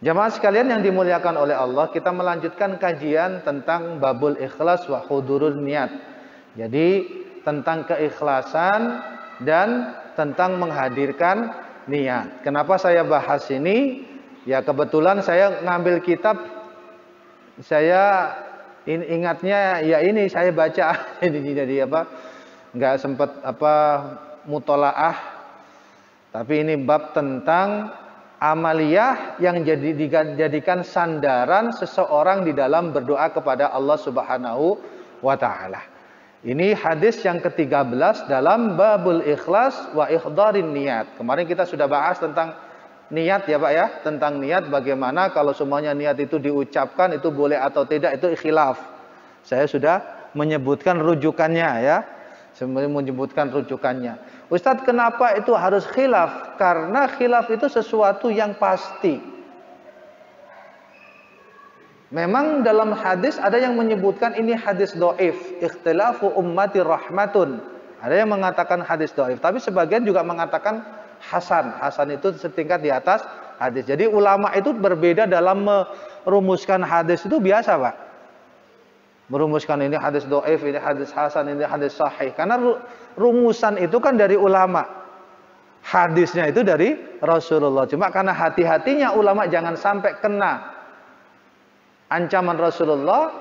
Jamaah sekalian yang dimuliakan oleh Allah, kita melanjutkan kajian tentang babul ikhlas wa hudurun niat. Jadi tentang keikhlasan dan tentang menghadirkan niat. Kenapa saya bahas ini? Ya kebetulan saya ngambil kitab, saya ingatnya ya ini saya baca ini jadi apa? Nggak sempat mutolaah. Tapi ini bab tentang amaliyah yang dijadikan sandaran seseorang di dalam berdoa kepada Allah Subhanahu wa taala. Ini hadis yang ke-13 dalam babul ikhlas wa ihdarin niat. Kemarin kita sudah bahas tentang niat ya Pak ya, tentang niat bagaimana kalau semuanya niat itu diucapkan itu boleh atau tidak, itu khilaf. Saya sudah menyebutkan rujukannya ya. Menyebutkan rujukannya. Ustadz, kenapa itu harus khilaf? Karena khilaf itu sesuatu yang pasti. Memang dalam hadis ada yang menyebutkan ini hadis dhaif, ikhtilafu ummati rahmatun. Ada yang mengatakan hadis dhaif, tapi sebagian juga mengatakan hasan. Hasan itu setingkat di atas hadis. Jadi ulama itu berbeda dalam merumuskan hadis itu biasa, Pak. Merumuskan ini hadis dhaif, ini hadis hasan, ini hadis sahih. Karena rumusan itu kan dari ulama. Hadisnya itu dari Rasulullah. Cuma karena hati-hatinya ulama jangan sampai kena ancaman Rasulullah,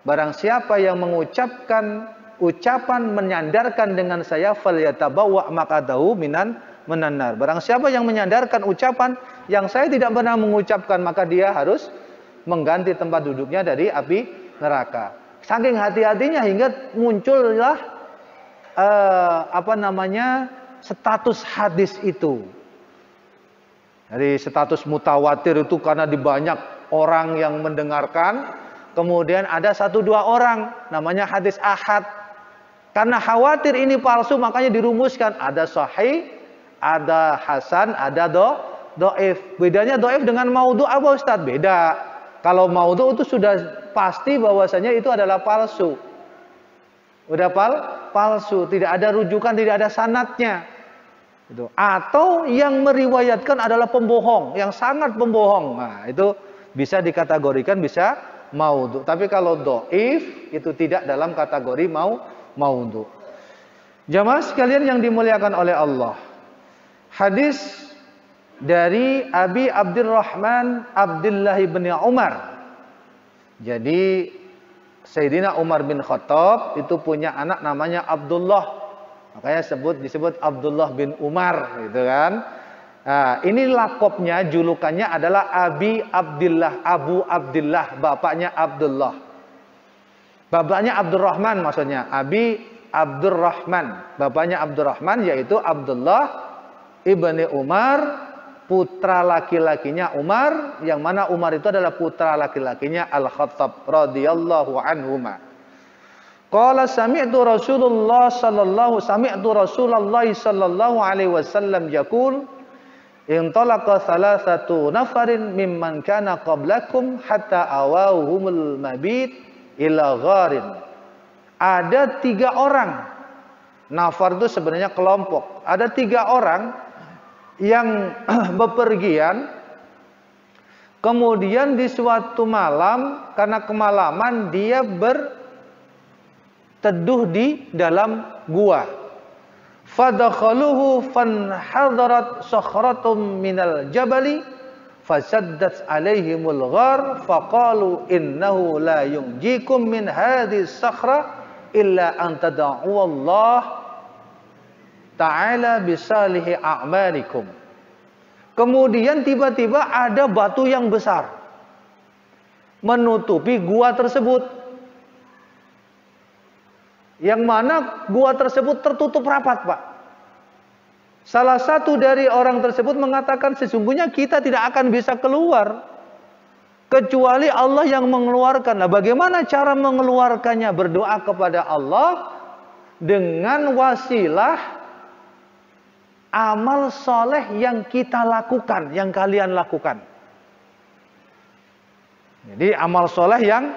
barang siapa yang mengucapkan ucapan menyandarkan dengan saya falyatabawa maqadahu minan nar. Barang siapa yang menyandarkan ucapan yang saya tidak pernah mengucapkan, maka dia harus mengganti tempat duduknya dari api neraka. Saking hati-hatinya hingga muncullah status hadis itu. Dari status mutawatir itu karena di banyak orang yang mendengarkan, kemudian ada 1-2 orang namanya hadis ahad. Karena khawatir ini palsu, makanya dirumuskan ada sahih, ada hasan, ada dhaif. Bedanya dhaif dengan maudhu apa Ustaz? Beda. Kalau maudhu itu sudah pasti bahwasanya itu adalah palsu. Udah palsu, tidak ada rujukan, tidak ada sanadnya. Gitu. Atau yang meriwayatkan adalah pembohong, yang sangat pembohong. Nah, itu bisa dikategorikan bisa maudhu. Tapi kalau dhaif itu tidak dalam kategori maudhu. Jamaah sekalian yang dimuliakan oleh Allah. Hadis dari Abi Abdurrahman Abdullah bin Umar. Jadi Sayyidina Umar bin Khattab itu punya anak namanya Abdullah. Makanya disebut Abdullah bin Umar gitu kan. Nah, ini lakopnya, julukannya adalah Abi Abdullah, Abu Abdullah, bapaknya Abdullah. Bapaknya Abdurrahman maksudnya, Abi Abdurrahman. Bapaknya Abdurrahman yaitu Abdullah ibni Umar, putra laki-lakinya Umar, yang mana Umar itu adalah putra laki-lakinya Al-Khattab radhiyallahu anhuma. Qala sami'tu Rasulullah sallallahu alaihi wasallam yaqul intalaqa thalathatu nafarin mimman kana qablakum hatta awahumul mabit ila gharin. Ada 3 orang. Nafar itu sebenarnya kelompok. Ada 3 orang yang bepergian, kemudian di suatu malam karena kemalaman dia berteduh di dalam gua. Fadakhaluhu fanhadarat sakhratum minal jabali fasaddat alaihimul ghar faqalu innahu la yunjikum min hadhihi sakhra illa an tad'u Allah ta'ala bisalihi a'malikum. Kemudian tiba-tiba ada batu yang besar menutupi gua tersebut, yang mana gua tersebut tertutup rapat, Pak. Salah satu dari orang tersebut mengatakan sesungguhnya kita tidak akan bisa keluar kecuali Allah yang mengeluarkan. Nah, bagaimana cara mengeluarkannya? Berdoa kepada Allah dengan wasilah amal soleh yang kita lakukan, yang kalian lakukan. Jadi amal soleh yang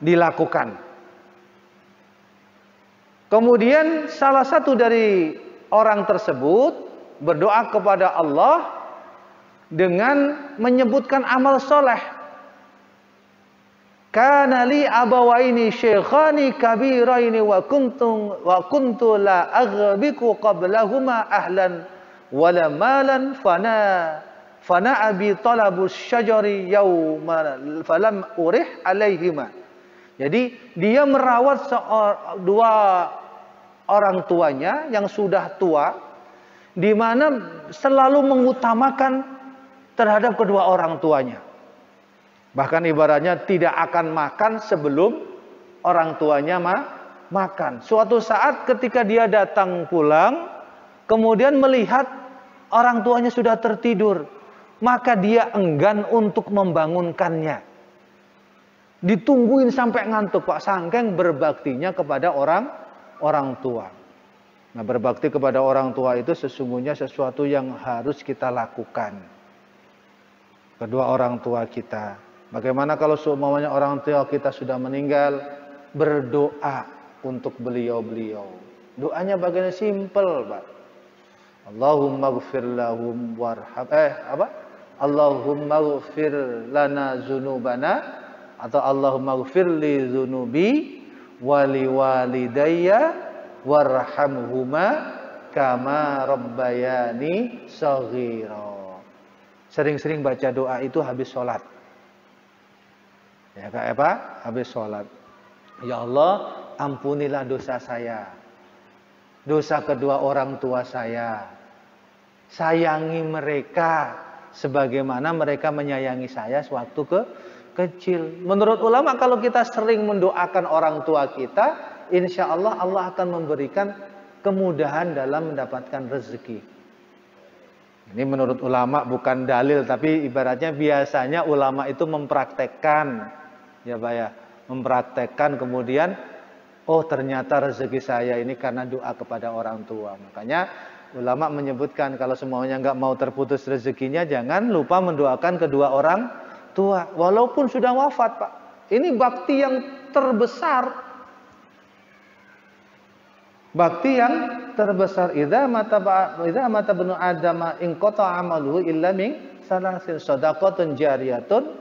dilakukan. Kemudian salah satu dari orang tersebut berdoa kepada Allah dengan menyebutkan amal soleh. Kana li abawaini syekhani kabiraini wa kuntu la aghbiku qablahuma ahlan wala malan fana abi talabus syajari yauma falam urih alaihima. Jadi dia merawat dua orang tuanya yang sudah tua, di mana selalu mengutamakan terhadap kedua orang tuanya. Bahkan ibaratnya tidak akan makan sebelum orang tuanya makan. Suatu saat ketika dia datang pulang, kemudian melihat orang tuanya sudah tertidur, maka dia enggan untuk membangunkannya. Ditungguin sampai ngantuk, Pak, saking berbaktinya kepada orang tua. Nah, berbakti kepada orang tua itu sesungguhnya sesuatu yang harus kita lakukan. Kedua orang tua kita. Bagaimana kalau seumpamanya orang tua kita sudah meninggal, berdoa untuk beliau-beliau. Doanya bagian simpel, Pak. Allahumma ighfir lahum warham Allahumma ighfir lana dzunubana atau Allahumma ighfir li dzunubi wa li walidayya warhamhuma kama rabbayani shaghira. Sering-sering baca doa itu habis sholat. Ya, kayak apa? Habis sholat. Ya Allah, ampunilah dosa saya. Dosa kedua orang tua saya. Sayangi mereka sebagaimana mereka menyayangi saya sewaktu kecil. Menurut ulama, kalau kita sering mendoakan orang tua kita, insya Allah Allah akan memberikan kemudahan dalam mendapatkan rezeki. Ini menurut ulama, bukan dalil, tapi ibaratnya biasanya ulama itu mempraktekkan, ya Pak ya, mempraktekkan kemudian, oh ternyata rezeki saya ini karena doa kepada orang tua. Makanya ulama menyebutkan kalau semuanya nggak mau terputus rezekinya, jangan lupa mendoakan kedua orang tua, walaupun sudah wafat, Pak. Ini bakti yang terbesar. Bakti yang terbesar. Idza mata bnu adama in qata amaluhu illa min salasin shadaqatun jariyatun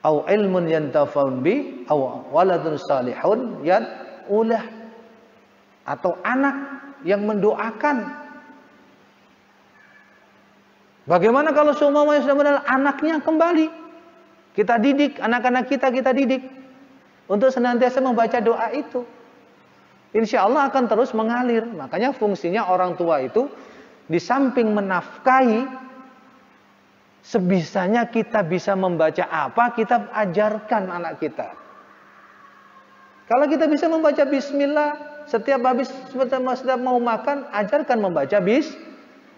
au ilmun yantafa'un bi au waladun salihun yad'ulah, atau anak yang mendoakan. Bagaimana kalau seumpamanya sudah meninggal, anaknya kembali? Kita didik, anak-anak kita didik untuk senantiasa membaca doa itu. Insya Allah akan terus mengalir. Makanya fungsinya orang tua itu di samping menafkahi, sebisanya kita bisa membaca apa, kita ajarkan anak kita. Kalau kita bisa membaca bismillah, setiap mau makan, ajarkan membaca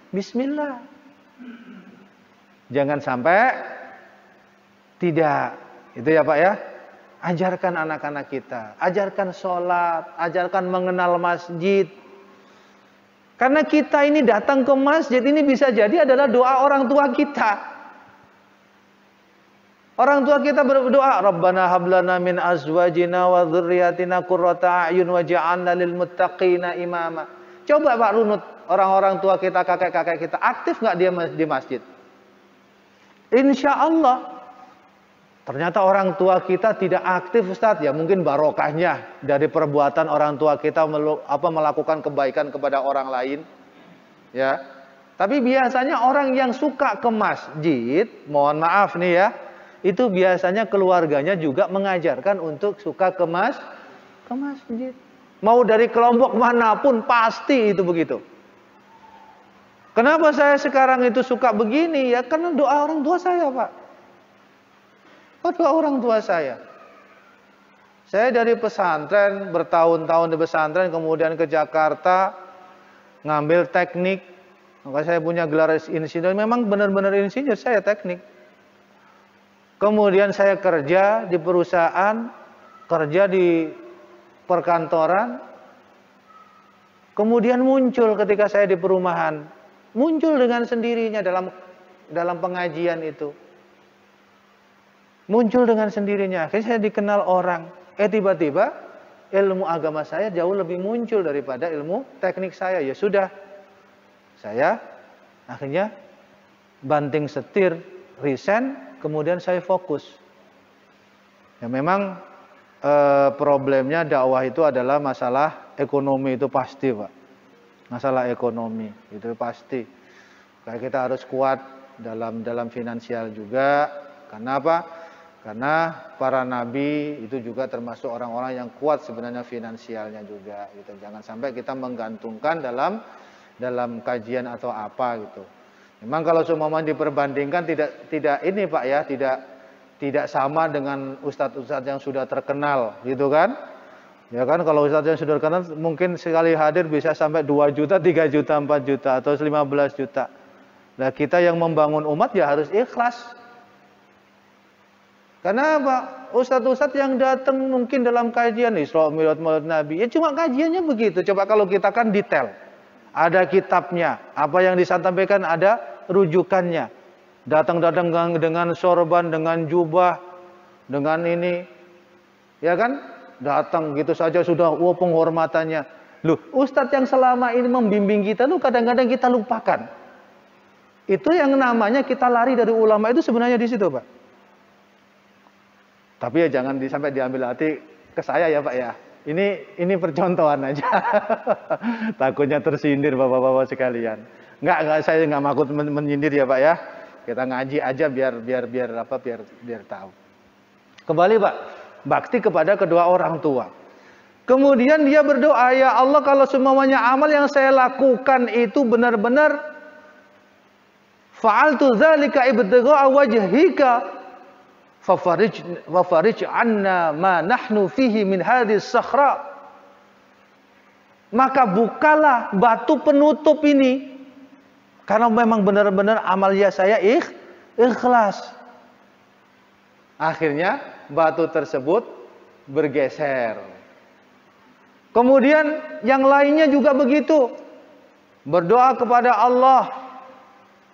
bismillah. Jangan sampai tidak. Itu ya Pak ya. Ajarkan anak-anak kita, ajarkan sholat, ajarkan mengenal masjid. Karena kita ini datang ke masjid ini bisa jadi adalah doa orang tua kita. Orang tua kita berdoa, Rabbana hablana min azwajina wa dzurriyyatina qurrata a'yun waj'alna lil muttaqina imama. Coba Pak runut, orang-orang tua kita, kakek-kakek kita, aktif nggak dia di masjid? Insya Allah. Ternyata orang tua kita tidak aktif, Ustaz. Ya mungkin barokahnya dari perbuatan orang tua kita melakukan kebaikan kepada orang lain. Ya. Tapi biasanya orang yang suka ke masjid, mohon maaf nih ya, itu biasanya keluarganya juga mengajarkan untuk suka ke masjid. Mau dari kelompok manapun pasti itu begitu. Kenapa saya sekarang itu suka begini? Ya karena doa orang tua saya, Pak. Doa orang tua saya. Saya dari pesantren, bertahun-tahun di pesantren, kemudian ke Jakarta, ngambil teknik. Maka saya punya gelar insinyur, memang benar-benar insinyur, saya teknik. Kemudian saya kerja di perusahaan, kerja di perkantoran. Kemudian muncul ketika saya di perumahan, muncul dengan sendirinya dalam pengajian itu. Muncul dengan sendirinya. Akhirnya saya dikenal orang. Tiba-tiba ilmu agama saya jauh lebih muncul daripada ilmu teknik saya. Ya sudah. Saya Akhirnya banting setir, resign, kemudian saya fokus. Ya memang problemnya dakwah itu adalah masalah ekonomi, itu pasti Pak. Masalah ekonomi itu pasti. Kayak kita harus kuat dalam finansial juga. Karena apa? Karena para nabi itu juga termasuk orang-orang yang kuat sebenarnya finansialnya juga gitu. Jangan sampai kita menggantungkan dalam kajian atau apa gitu. Memang kalau semua diperbandingkan tidak ini Pak ya, tidak sama dengan ustadz-ustadz yang sudah terkenal gitu kan. Ya kan, kalau ustadz yang sudah terkenal mungkin sekali hadir bisa sampai 2 juta, 3 juta, 4 juta atau 15 juta. Nah, kita yang membangun umat ya harus ikhlas. Karena apa? Ustadz-ustadz yang datang mungkin dalam kajian Isra Mi'raj Maulid Nabi, ya cuma kajiannya begitu. Coba kalau kita kan detail. Ada kitabnya, apa yang disampaikan ada rujukannya. Datang-datang dengan sorban, dengan jubah, dengan ini. Ya kan? Datang gitu saja sudah penghormatannya. Loh, ustadz yang selama ini membimbing kita lu kadang-kadang kita lupakan. Itu yang namanya kita lari dari ulama itu sebenarnya di situ, Pak. Tapi ya jangan sampai diambil hati ke saya ya, Pak ya. Ini percontohan aja. Takutnya tersindir Bapak-bapak sekalian. Enggak, saya enggak maksud menyindir ya, Pak ya. Kita ngaji aja biar tahu. Kembali, Pak. Bakti kepada kedua orang tua. Kemudian dia berdoa, ya Allah kalau semuanya amal yang saya lakukan itu benar-benar fa'altu dzalika ibtigha'a wajhika fafarij anna ma nahnu fihi min hadhihi sakhra. Maka bukalah batu penutup ini karena memang benar-benar amalnya saya ikhlas. Akhirnya batu tersebut bergeser. Kemudian yang lainnya juga begitu. Berdoa kepada Allah.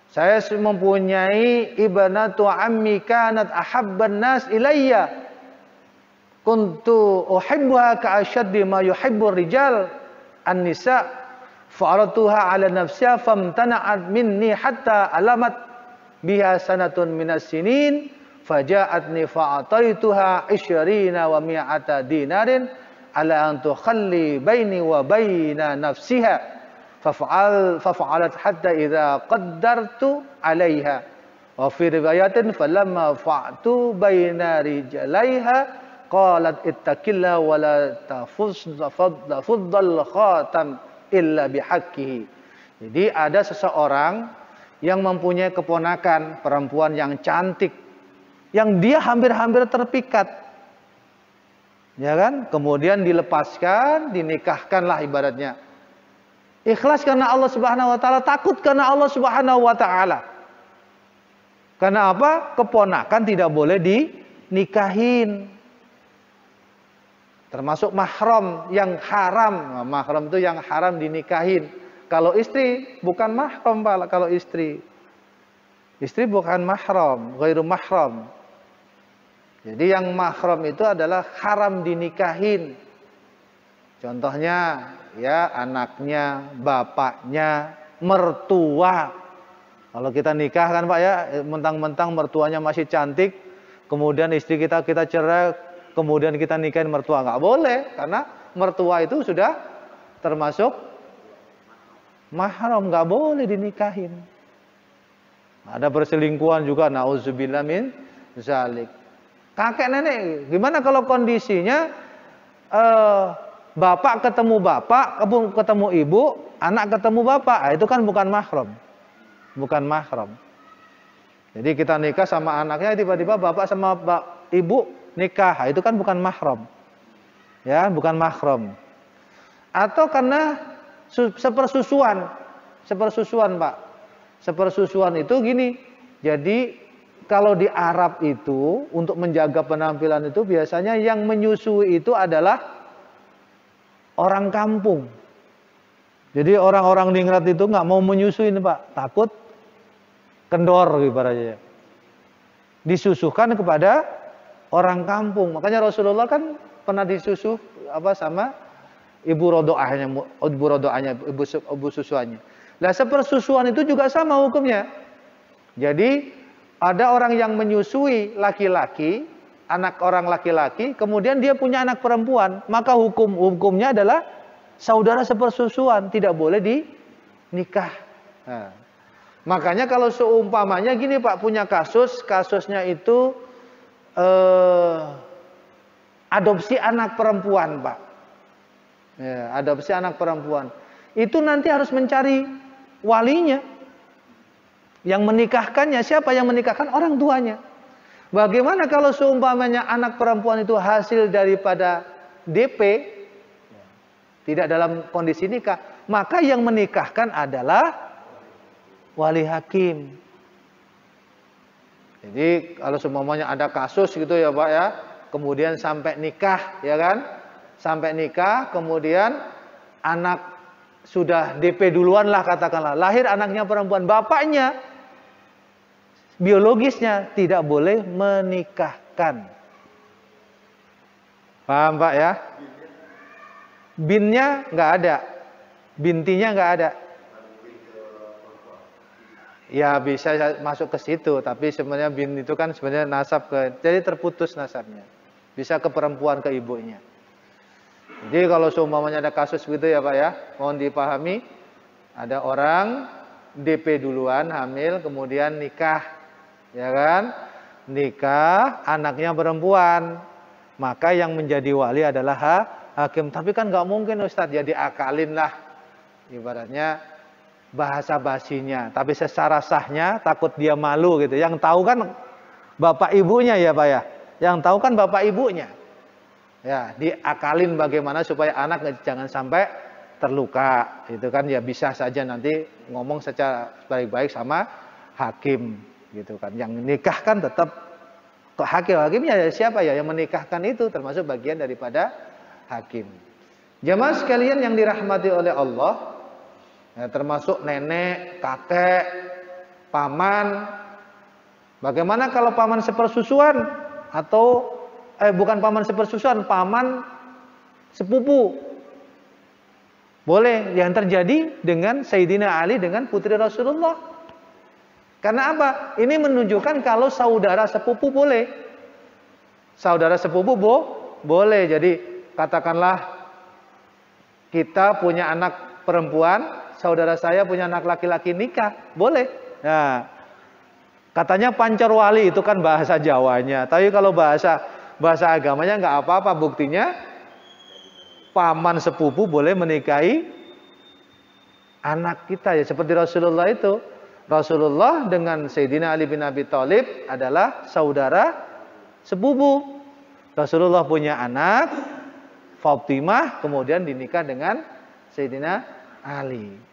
Saya mempunyai ibnatu ammi kanat ahabban nas ilayya. Kuntu uhibbuha ka'ashaddi ma yuhibbur rijal an-nisa. Fa'aratuha ala nafsiha famtana'at minni hatta alamat biha sanatun minas sinin. Faja'atni fa'ataituha 20 wa mi'ata dinarin ala an tukhalli baini wa baina nafsiha fafa'alat hatta idza qaddartu 'alayha wa fi riwayatin falamma fa'tu baina rijalaiha qalat ittaqilla wa la tafuddal khatam illa bihaqqihi. Jadi ada seseorang yang mempunyai keponakan perempuan yang cantik, yang dia hampir-hampir terpikat, ya kan? Kemudian dilepaskan, dinikahkanlah ibaratnya. Ikhlas karena Allah Subhanahu Wa Taala, takut karena Allah Subhanahu Wa Taala. Karena apa? Keponakan tidak boleh dinikahin, termasuk mahram yang haram. Nah, mahram itu yang haram dinikahin. Kalau istri bukan mahram, Pak. Kalau istri bukan mahram, ghairu mahram. Jadi yang mahram itu adalah haram dinikahin. Contohnya ya anaknya, bapaknya, mertua. Kalau kita nikah kan Pak ya, mentang-mentang mertuanya masih cantik, kemudian istri kita cerai, kemudian kita nikahin mertua, nggak boleh, karena mertua itu sudah termasuk mahram, nggak boleh dinikahin. Ada perselingkuhan juga, nauzubillah min zalik. Kakek nenek, gimana kalau kondisinya bapak ketemu bapak, ketemu ibu, anak ketemu bapak, itu kan bukan mahram. Bukan mahram. Jadi kita nikah sama anaknya, tiba-tiba bapak sama ibu nikah, itu kan bukan mahram. Ya, bukan mahram. Atau karena sepersusuan, Pak. Sepersusuan itu gini. Jadi kalau di Arab itu untuk menjaga penampilan itu biasanya yang menyusui itu adalah orang kampung. Jadi orang-orang ningrat itu nggak mau menyusui nih Pak, takut kendor ibaratnya. Disusuhkan kepada orang kampung. Makanya Rasulullah kan pernah disusuh sama ibu rodoahnya, ibu susuannya. Lah sepersusuan itu juga sama hukumnya. Jadi ada orang yang menyusui laki-laki, anak orang laki-laki, kemudian dia punya anak perempuan, maka hukumnya adalah saudara sepersusuan, tidak boleh dinikah. Nah, makanya kalau seumpamanya gini Pak, punya kasusnya itu adopsi anak perempuan Pak. Ya, adopsi anak perempuan. Itu nanti harus mencari walinya. Yang menikahkannya, siapa yang menikahkan? Orang tuanya. Bagaimana kalau seumpamanya anak perempuan itu hasil daripada DP, tidak dalam kondisi nikah, maka yang menikahkan adalah wali hakim. Jadi kalau seumpamanya ada kasus gitu ya Pak ya, kemudian sampai nikah, ya kan? Sampai nikah, kemudian anak sudah DP duluan lah katakanlah, lahir anaknya perempuan, bapaknya biologisnya tidak boleh menikahkan. Paham Pak ya? Binnya nggak ada, bintinya nggak ada. Ya bisa masuk ke situ, tapi sebenarnya bin itu kan sebenarnya nasab jadi terputus nasabnya. Bisa ke perempuan, ke ibunya. Jadi kalau seumpamanya ada kasus gitu ya Pak ya, mohon dipahami, ada orang DP duluan, hamil, kemudian nikah, ya kan? Nikah, anaknya perempuan, maka yang menjadi wali adalah hakim. Tapi kan nggak mungkin Ustadz, ya diakalin lah, ibaratnya bahasa basinya. Tapi secara sahnya takut dia malu gitu. Yang tahu kan bapak ibunya ya Pak ya, yang tahu kan bapak ibunya. Ya, diakalin bagaimana supaya anak jangan sampai terluka. Itu kan ya bisa saja nanti ngomong secara baik-baik sama hakim gitu kan. Yang menikahkan tetap ke hakim. Hakimnya siapa ya yang menikahkan itu termasuk bagian daripada hakim. Jamaah sekalian yang dirahmati oleh Allah, ya, termasuk nenek, kakek, paman. Bagaimana kalau paman sepersusuan atau bukan paman sepersusuan, paman sepupu. Boleh yang terjadi dengan Sayyidina Ali dengan putri Rasulullah. Karena apa? Ini menunjukkan kalau saudara sepupu boleh. Saudara sepupu boleh. Jadi katakanlah kita punya anak perempuan, saudara saya punya anak laki-laki, nikah, boleh. Nah, katanya pancarwali itu kan bahasa Jawanya. Tapi kalau bahasa agamanya nggak apa-apa, buktinya paman sepupu boleh menikahi anak kita ya, seperti Rasulullah itu. Rasulullah dengan Sayyidina Ali bin Abi Thalib adalah saudara sepupu. Rasulullah punya anak Fatimah, kemudian dinikah dengan Sayyidina Ali.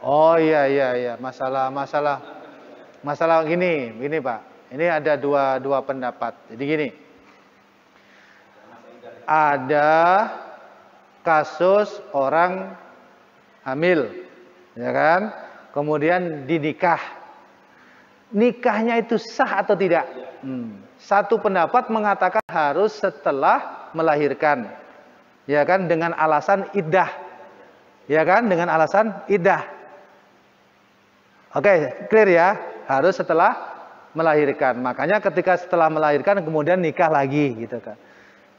Oh iya, masalah gini Pak. Ini ada dua pendapat. Jadi gini, ada kasus orang hamil, ya kan? Kemudian dinikah. Nikahnya itu sah atau tidak? Satu pendapat mengatakan harus setelah melahirkan, ya kan? Dengan alasan iddah, ya kan? Dengan alasan iddah. Oke, clear ya? Harus setelah melahirkan. Makanya ketika setelah melahirkan kemudian nikah lagi gitu kan.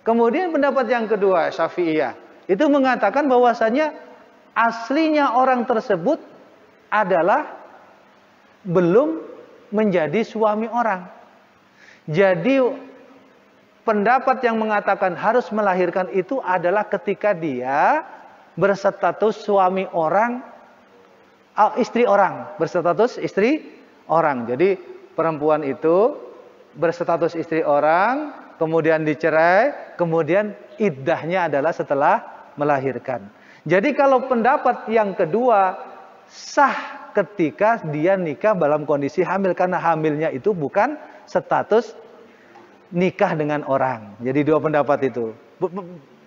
Kemudian pendapat yang kedua, Syafi'iyah, itu mengatakan bahwasanya aslinya orang tersebut adalah belum menjadi suami orang. Jadi pendapat yang mengatakan harus melahirkan itu adalah ketika dia berstatus suami orang, istri orang, berstatus istri orang. Jadi perempuan itu berstatus istri orang, kemudian dicerai, kemudian iddahnya adalah setelah melahirkan. Jadi kalau pendapat yang kedua sah ketika dia nikah dalam kondisi hamil, karena hamilnya itu bukan status nikah dengan orang. Jadi dua pendapat itu.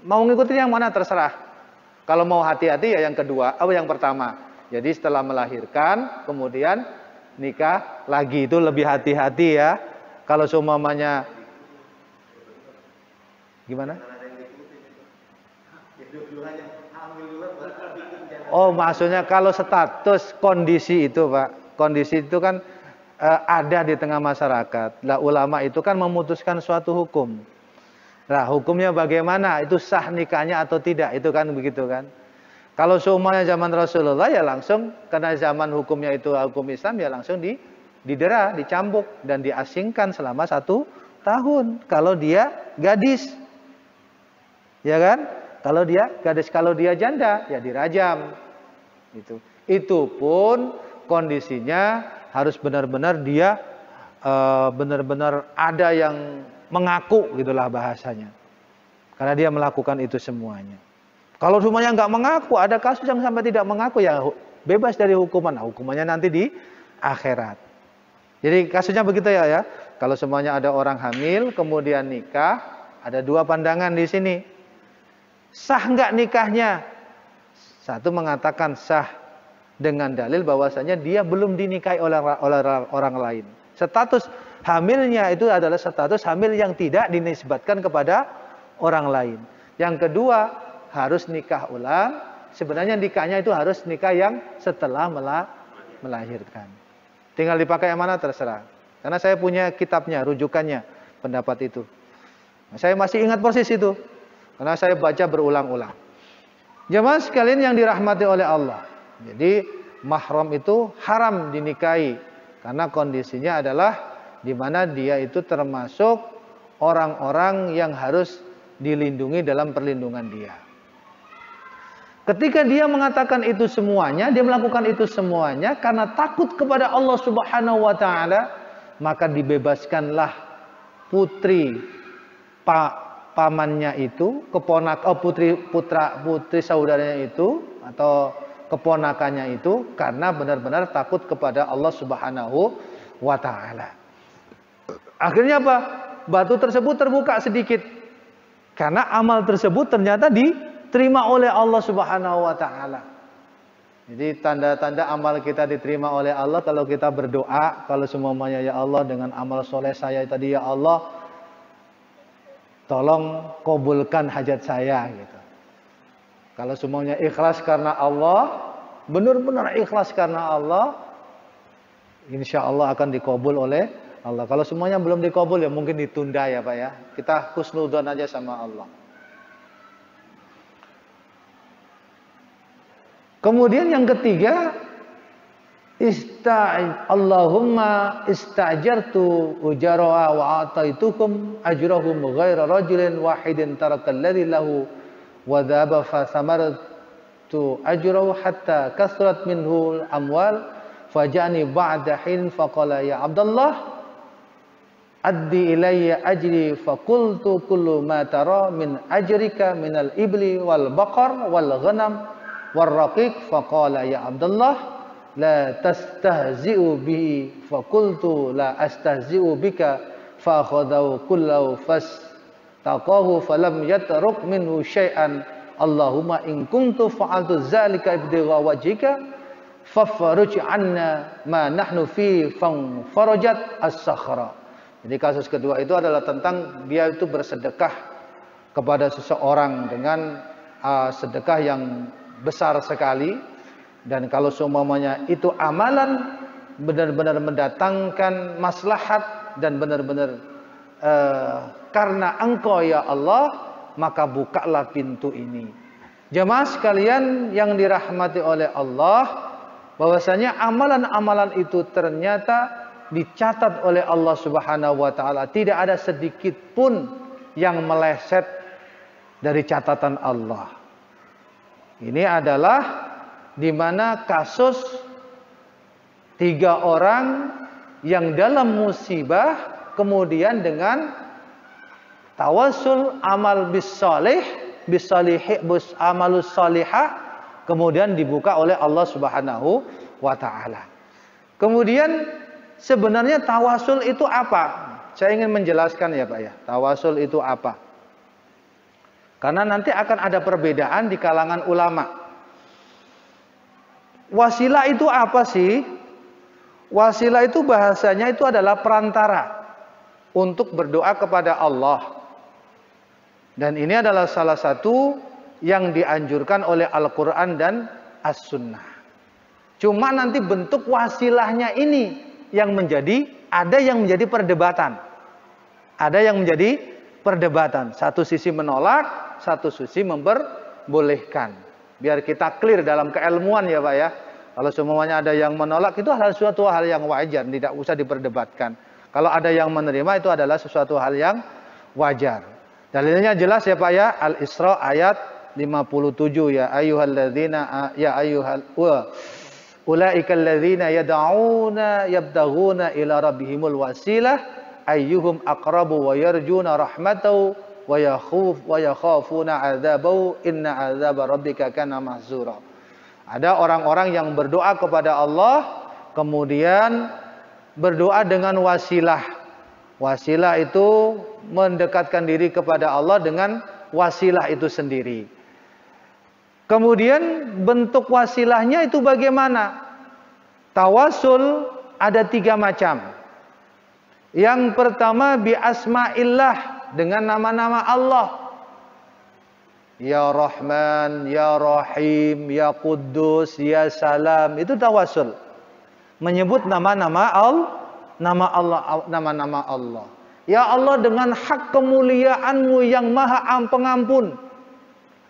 Mau ngikutin yang mana terserah. Kalau mau hati-hati ya yang kedua, yang pertama. Jadi setelah melahirkan, kemudian nikah lagi, itu lebih hati-hati ya. Kalau seumpamanya gimana? Oh, maksudnya kalau status kondisi itu, Pak. Kondisi itu kan ada di tengah masyarakat. Lah ulama itu kan memutuskan suatu hukum. Nah, hukumnya bagaimana? Itu sah nikahnya atau tidak? Itu kan begitu kan. Kalau seumurnya zaman Rasulullah ya langsung, karena zaman hukumnya itu hukum Islam, ya langsung didera, dicambuk dan diasingkan selama 1 tahun. Kalau dia gadis, ya kan? Kalau dia gadis, kalau dia janda ya dirajam. Itu pun kondisinya harus benar-benar dia benar-benar ada yang mengaku, gitulah bahasanya. Karena dia melakukan itu semuanya. Kalau semuanya nggak mengaku, ada kasus yang sampai tidak mengaku ya bebas dari hukuman. Nah, hukumannya nanti di akhirat. Jadi kasusnya begitu ya. Kalau semuanya ada orang hamil kemudian nikah, ada 2 pandangan di sini. Sah nggak nikahnya? Satu mengatakan sah dengan dalil bahwasanya dia belum dinikahi oleh orang lain. Status hamilnya itu adalah status hamil yang tidak dinisbatkan kepada orang lain. Yang kedua, harus nikah ulang. Sebenarnya nikahnya itu harus nikah yang setelah melahirkan. Tinggal dipakai yang mana terserah. Karena saya punya kitabnya, rujukannya, pendapat itu. Nah, saya masih ingat persis itu. Karena saya baca berulang-ulang. Jemaah sekalian yang dirahmati oleh Allah. Jadi mahram itu haram dinikahi. Karena kondisinya adalah di mana dia itu termasuk orang-orang yang harus dilindungi dalam perlindungan dia. Ketika dia mengatakan itu semuanya, dia melakukan itu semuanya karena takut kepada Allah Subhanahu wa taala, maka dibebaskanlah putri pamannya itu, putri saudaranya itu atau keponakannya itu karena benar-benar takut kepada Allah Subhanahu wa taala. Akhirnya apa? Batu tersebut terbuka sedikit. Karena amal tersebut ternyata diterima oleh Allah Subhanahu wa taala. Jadi tanda-tanda amal kita diterima oleh Allah kalau kita berdoa, kalau semuanya ya Allah dengan amal soleh saya tadi ya Allah, tolong kabulkan hajat saya gitu. Kalau semuanya ikhlas karena Allah, benar-benar ikhlas karena Allah, insya Allah akan dikabul oleh Allah. Kalau semuanya belum dikabul ya mungkin ditunda ya Pak ya. Kita husnudzon aja sama Allah. Kemudian yang ketiga, Allahumma istajartu ujara'a wa ataitukum ajrahum ghaira rajulin wahidin tarakal ladzi lahu wa dhaba fa samartu ajrahu hatta kasrat minhu al-amwal fajani ba'da hin faqala ya Abdullah addi ilayya ajri faqultu kullu ma tara min ajrika min al-ibli wal baqar wal ghanam wal raqiq faqala ya Abdullah la tastahzi'u bihi faqultu la astahzi'u bika fa akhadahu kullahu fastaqahu falam yatruk minhu syai'an Allahumma in kuntu fa'altu dzalika ibtigha wajhika fafaruj 'anna ma nahnu fi farajat as-sakhra. Jadi kasus kedua itu adalah tentang dia itu bersedekah kepada seseorang dengan sedekah yang besar sekali. Dan kalau seumpamanya itu amalan benar-benar mendatangkan maslahat dan benar-benar karena engkau ya Allah, maka bukalah pintu ini. Jemaah sekalian yang dirahmati oleh Allah, bahwasanya amalan-amalan itu ternyata dicatat oleh Allah Subhanahu wa taala. Tidak ada sedikit pun yang meleset dari catatan Allah. Ini adalah di mana kasus 3 orang yang dalam musibah kemudian dengan tawasul amal amalus salihah kemudian dibuka oleh Allah Subhanahu wa taala. Kemudian sebenarnya tawasul itu apa? Saya ingin menjelaskan ya Pak ya. Tawasul itu apa? Karena nanti akan ada perbedaan di kalangan ulama. Wasilah itu apa sih? Wasilah itu bahasanya itu adalah perantara untuk berdoa kepada Allah. Dan ini adalah salah satu yang dianjurkan oleh Al-Quran dan As-Sunnah. Cuma nanti bentuk wasilahnya ini yang ada yang menjadi perdebatan. Ada yang menjadi perdebatan. Satu sisi menolak, satu sisi memperbolehkan. Biar kita clear dalam keilmuan ya Pak ya. Kalau semuanya ada yang menolak, itu adalah suatu hal yang wajar, tidak usah diperdebatkan. Kalau ada yang menerima, itu adalah sesuatu hal yang wajar. Dalilnya jelas ya Pak ya. Al-Isra ayat 57 ya ayyuhalladzina ya ayyuhal ulaikal ladzina yad'una yabtaghuna ila rabbihimul wasilah ayyuhum aqrabu wa yarjuna rahmatahu wa yakhafuna 'adzabahu inna 'adzaba rabbika kana mahzura. Ada orang-orang yang berdoa kepada Allah kemudian berdoa dengan wasilah. Wasilah itu mendekatkan diri kepada Allah dengan wasilah itu sendiri. Kemudian bentuk wasilahnya itu bagaimana? Tawasul ada 3 macam. Yang pertama bi asma'illah, dengan nama-nama Allah. Ya Rahman, Ya Rahim, Ya Quddus, Ya Salam. Itu tawasul. Menyebut nama-nama Allah. Ya Allah, dengan hak kemuliaan-Mu yang maha pengampun.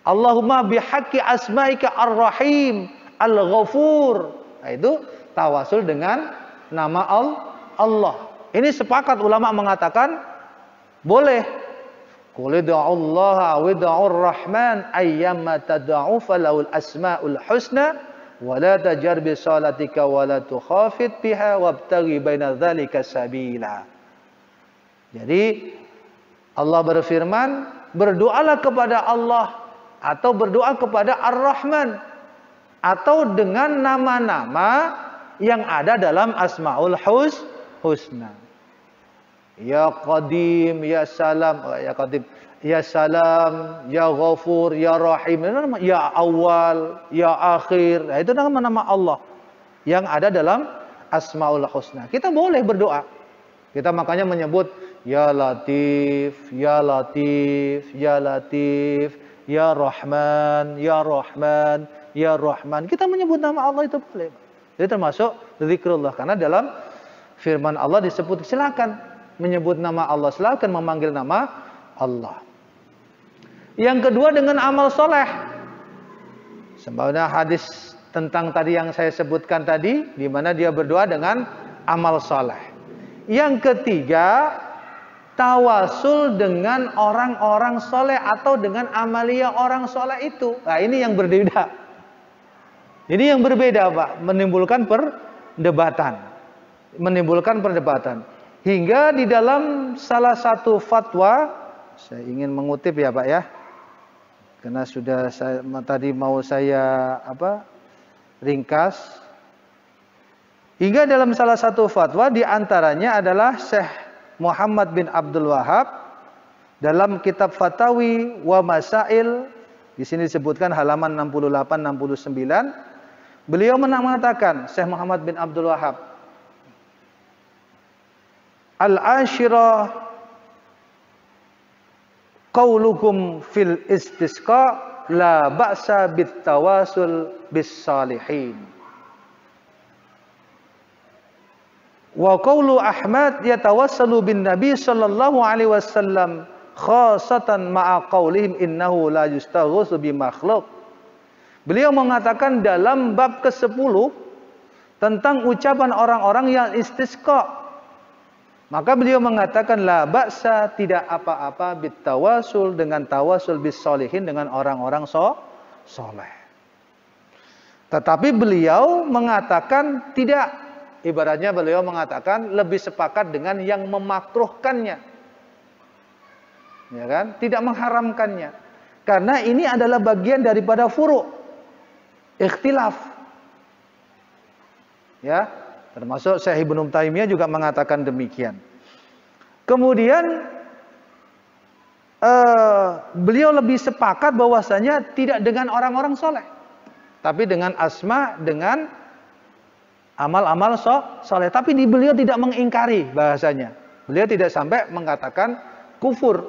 Allahumma bihaqqi asma'ika ar-Rahim, al-Ghafur. Nah, itu tawasul dengan nama Allah. Ini sepakat ulama mengatakan boleh. Qul ud'ullaha wad'ur rahman ayyamma tad'u falahul asmaul husna wa la tajhar bi salatika wa la tukhafit biha wabtaghi baina dzalika sabila. Jadi Allah berfirman, berdoalah kepada Allah atau berdoa kepada Ar-Rahman atau dengan nama-nama yang ada dalam Asmaul Husna. Ya Qadim, Ya Salam, Ya Qadim, Ya Salam, Ya Ghafur, Ya Rahim, Ya Awal, Ya Akhir. Nah, itu nama-nama Allah yang ada dalam Asmaul Husna. Kita boleh berdoa. Kita makanya menyebut Ya Latif, Ya Latif, Ya Latif, Ya Rahman, Ya Rahman, Ya Rahman. Kita menyebut nama Allah itu boleh. Jadi termasuk zikrullah. Karena dalam firman Allah disebut silakan menyebut nama Allah, silakan memanggil nama Allah. Yang kedua dengan amal soleh. Sebagaimana hadis tentang tadi yang saya sebutkan tadi, di mana dia berdoa dengan amal soleh. Yang ketiga, tawasul dengan orang-orang soleh atau dengan amalia orang soleh itu. Nah, ini yang berbeda. Ini yang berbeda Pak, menimbulkan perdebatan. Hingga di dalam salah satu fatwa, saya ingin mengutip ya Pak ya. Karena sudah tadi mau saya ringkas. Hingga dalam salah satu fatwa di antaranya adalah Syekh Muhammad bin Abdul Wahab dalam kitab Fatawi wa Masail, di sini disebutkan halaman 68-69, beliau mengatakan, Syekh Muhammad bin Abdul Wahab, al-ashira qaulukum fil istisqa la ba'sa bit tawasul bis salihin. Wa qaulu Ahmad yatawassalu bin Nabi sallallahu alaihi wasallam khasatan ma'a qaulihim innahu la yustaghatsu bi makhluk. Beliau mengatakan dalam bab ke-10 tentang ucapan orang-orang yang istisqa. Maka beliau mengatakan la ba'sa, tidak apa-apa bit tawasul, dengan tawasul bis sholihin, dengan orang-orang soleh. Tetapi beliau mengatakan tidak. Ibaratnya beliau mengatakan lebih sepakat dengan yang memakruhkannya. Ya kan? Tidak mengharamkannya. Karena ini adalah bagian daripada furu', ikhtilaf. Ya, termasuk Syekh Ibnu Taimiyah juga mengatakan demikian. Kemudian beliau lebih sepakat bahwasanya tidak dengan orang-orang soleh, tapi dengan asma, dengan amal-amal soleh. Tapi beliau tidak mengingkari bahasanya. Beliau tidak sampai mengatakan kufur.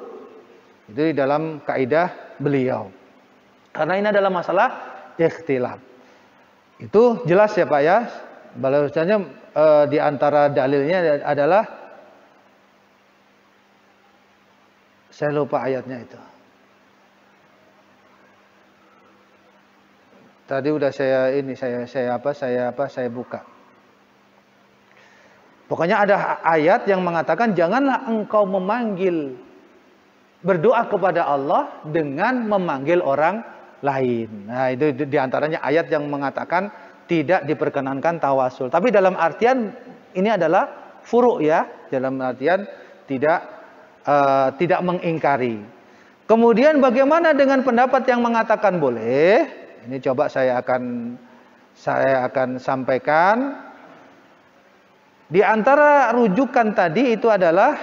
Itu di dalam kaidah beliau. Karena ini adalah masalah ikhtilaf. Itu jelas ya Pak ya. Bahwasanya di antara dalilnya adalah, saya lupa ayatnya itu. Tadi udah saya buka. Pokoknya ada ayat yang mengatakan janganlah engkau berdoa kepada Allah dengan memanggil orang lain. Nah, itu diantaranya ayat yang mengatakan tidak diperkenankan tawasul. Tapi dalam artian ini adalah furu' ya, dalam artian tidak mengingkari. Kemudian bagaimana dengan pendapat yang mengatakan boleh? Ini coba saya akan sampaikan. Di antara rujukan tadi itu adalah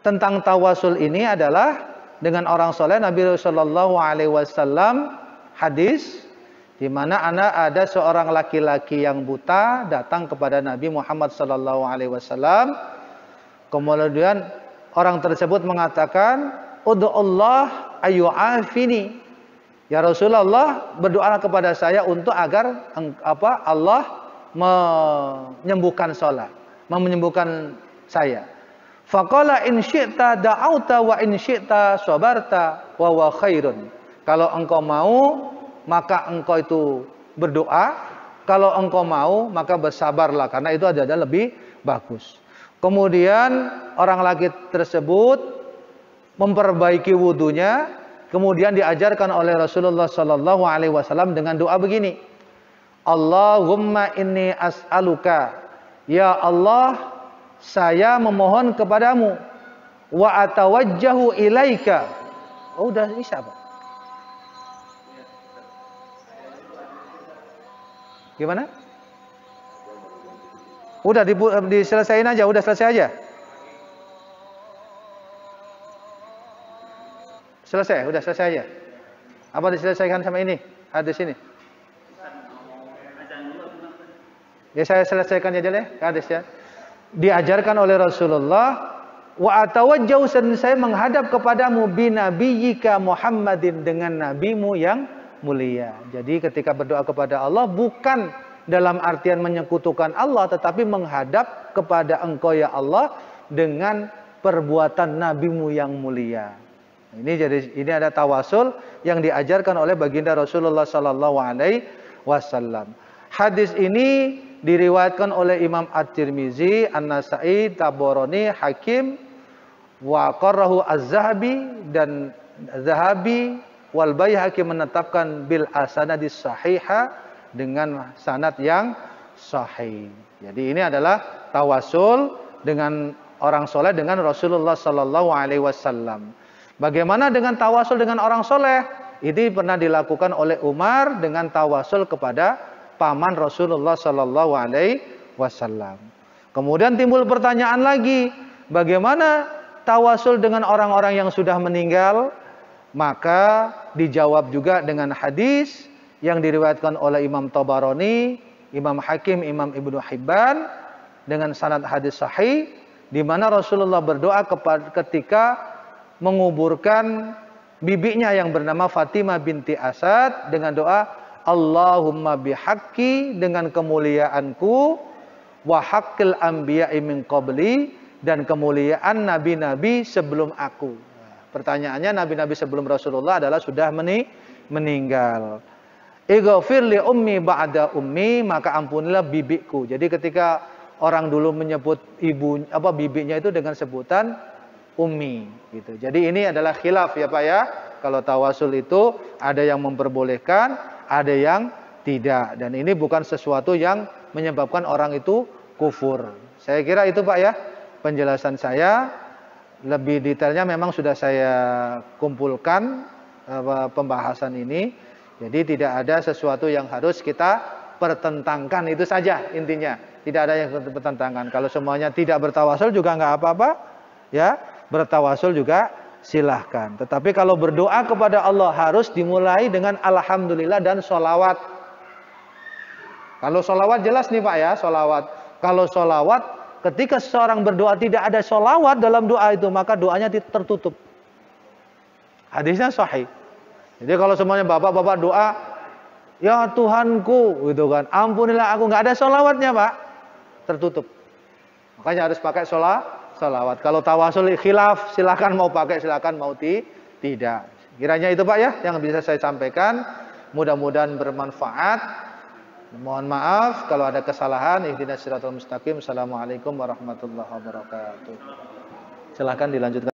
tentang tawasul ini adalah dengan orang soleh. Nabi Shallallahu Alaihi Wasallam hadis di mana ada seorang laki-laki yang buta datang kepada Nabi Muhammad Shallallahu Alaihi Wasallam. Kemudian orang tersebut mengatakan, "Ud'ullah ayyu'afini." Ya Rasulullah, berdoalah kepada saya untuk agar Allah menyembuhkan saya. Faqala in syi'ta da'auta wa in syi'ta sabarta wa huwa khairun. Kalau engkau mau maka engkau itu berdoa, kalau engkau mau maka bersabarlah karena itu adalah lebih bagus. Kemudian orang laki tersebut memperbaiki wudunya, kemudian diajarkan oleh Rasulullah sallallahu alaihi wasallam dengan doa begini. Allahumma inni as'aluka, ya Allah, saya memohon kepadamu, wa atawajjahu ilaika. Oh, udah bisa Pak. Gimana? Udah diselesain aja, udah selesai aja. Udah selesai aja. Apa diselesaikan sama ini? Hadis ini. Ya saya selesaikan aja deh, hadis ya. Diajarkan oleh Rasulullah, wa atawajjau, saya menghadap kepadamu binabiyyika Muhammadin, dengan nabimu yang mulia. Jadi ketika berdoa kepada Allah bukan dalam artian menyekutukan Allah, tetapi menghadap kepada engkau ya Allah dengan perbuatan nabimu yang mulia. Ini ada tawasul yang diajarkan oleh baginda Rasulullah sallallahu alaihi wasallam. Hadis ini diriwayatkan oleh Imam At-Tirmizi, An-Nasa'i, Tabarani, Hakim, wa qarrahu Az-Zahabi, dan Zahabi wal Baihaqi menetapkan bil asanadis sahiha, dengan sanad yang sahih. Jadi ini adalah tawasul dengan orang soleh dengan Rasulullah sallallahu alaihi wasallam. Bagaimana dengan tawasul dengan orang soleh? Ini pernah dilakukan oleh Umar dengan tawasul kepada paman Rasulullah sallallahu alaihi wasallam. Kemudian timbul pertanyaan lagi, bagaimana tawasul dengan orang-orang yang sudah meninggal? Maka dijawab juga dengan hadis yang diriwayatkan oleh Imam Tabarani, Imam Hakim, Imam Ibnu Hibban dengan sanad hadis sahih, di mana Rasulullah berdoa ketika menguburkan bibinya yang bernama Fatimah binti Asad dengan doa, Allahumma bihaqqi, dengan kemuliaanku, wa haqqil anbiya'i min qabli, dan kemuliaan nabi-nabi sebelum aku. Pertanyaannya, nabi-nabi sebelum Rasulullah adalah sudah meninggal. Ighfir li ummi ba'da ummi, maka ampunilah bibiku. Jadi ketika orang dulu menyebut bibinya itu dengan sebutan ummi gitu. Jadi ini adalah khilaf ya Pak ya. Kalau tawasul itu ada yang memperbolehkan, ada yang tidak, dan ini bukan sesuatu yang menyebabkan orang itu kufur. Saya kira itu Pak ya penjelasan saya. Lebih detailnya memang sudah saya kumpulkan pembahasan ini. Jadi tidak ada sesuatu yang harus kita pertentangkan, itu saja intinya. Tidak ada yang bertentangan. Kalau semuanya tidak bertawasul juga nggak apa-apa, ya. Bertawasul juga silahkan. Tetapi kalau berdoa kepada Allah harus dimulai dengan alhamdulillah dan sholawat. Kalau sholawat jelas nih Pak ya, sholawat. Kalau sholawat, ketika seseorang berdoa tidak ada sholawat dalam doa itu, maka doanya tertutup. Hadisnya sahih. Jadi kalau semuanya bapak-bapak doa, ya Tuhanku, gitu kan, ampunilah aku, nggak ada sholawatnya Pak, tertutup. Makanya harus pakai sholawat. Kalau tawasul khilaf, silakan mau pakai, silakan mau tidak. Kiranya itu Pak ya yang bisa saya sampaikan. Mudah-mudahan bermanfaat. Mohon maaf kalau ada kesalahan. Ihdinas siratal mustaqim. Assalamualaikum warahmatullahi wabarakatuh. Silakan dilanjutkan.